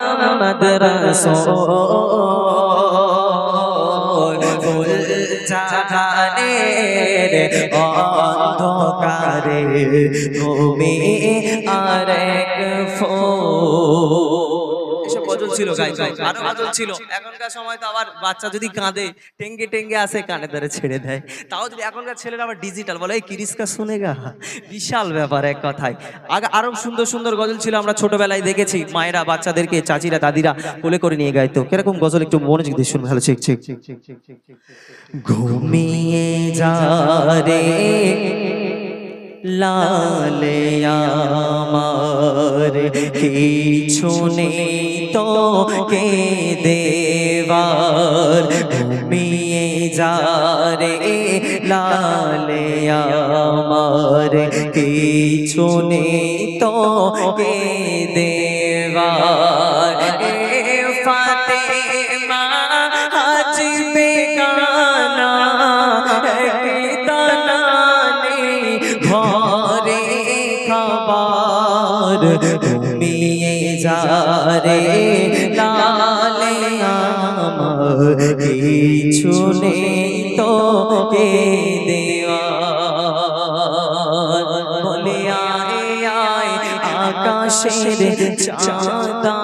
মোহাম্মদ রাসূল ফুল জাহানের অন্ধকারে তুমি আরেক ফুল। এসব গজল ছিল গাই আরো গজল ছিল। এখনকার সময় তো আবার বাচ্চা যদি কাঁদে টেঙ্গে টেঙ্গে আসে কানে ধরে ছেড়ে দেয়। তাও যদি এখনকার ছেলেরা আবার ডিজিটাল বলে এই কিরিসকা শুনেগা, বিশাল ব্যাপার এক কথায়। আগে আরো সুন্দর সুন্দর গজল ছিল, আমরা ছোটবেলায় দেখেছি মায়েরা বাচ্চাদেরকে, চাচিরা, দাদিরা কোলে করে নিয়ে গাইতো। কিরকম গজল একটু মনোযোগ দিয়ে শুনুন। ভালো, ঠিক ঠিক। ঘুমিয়ে যা রে লালে আমার, কিছু নেই তো কে দেবার। ঘুমিয়ে যা রে লালে আমার, কিছু নেই তো কে দেবার। ফাতেমা আজ বেগানা একতানা নেই ঘরে খাবার। ঘুমিয়ে যা রে লালে আমার, কিছু নেই তো কে দেওয়ার। বলে আয় আয় আকাশের চাঁদা,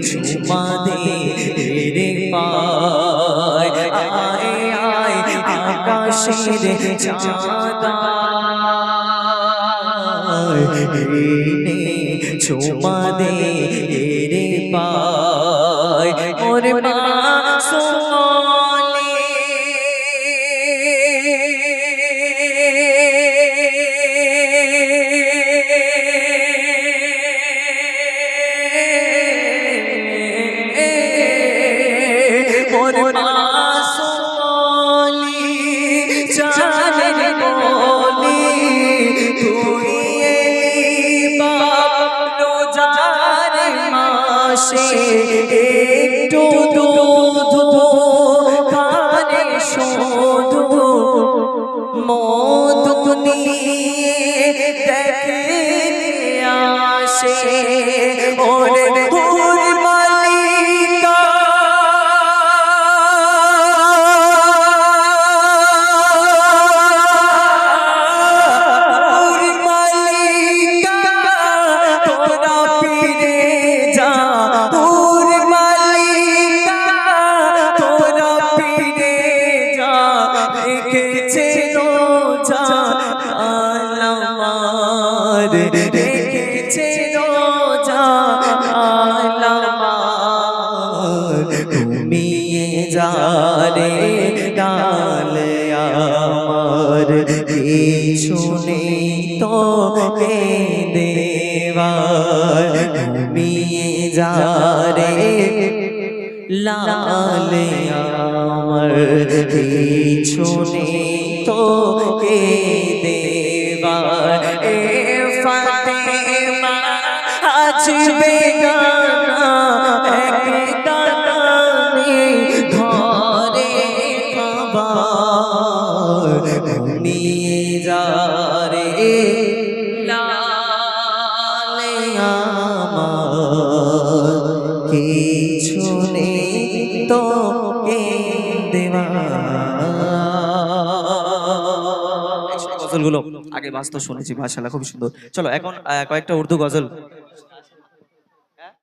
চুমা দে রে পায়। আয় আয় আকাশের চাঁদা, চুমা দে রে পায়। ওরে মা সোনালি চাঁদের বলি তুই এলি বাপ রোজার মাসে। একটু দুধ খানে শুধু মধু নিয়ে দেখে আসে। ওরে হুর মালিকা তোরা ফিরে যা, হুর মালিকা তোরা ফিরে যা। রেখেছে রোজা আলামার, রেখেছে রোজা আলামার। ঘুমিয়ে যা রে ডালে আমার, কিছু নেই তো কে দেবার। ঘুমিয়ে যা রে লালে আমার, কিছু নেই তো কে দেবার। এ ফাতেমা আজ বেগানা একতানা নেই ঘরে খাবার। ঘুমিয়ে যা রে লালে আমার, কিছু নেই তো কে দেওয়ার। গজলগুলো আগে বাস্তব শুনেছি, মাশাআল্লাহ খুব সুন্দর। চলো এখন কয়েকটা উর্দু গজল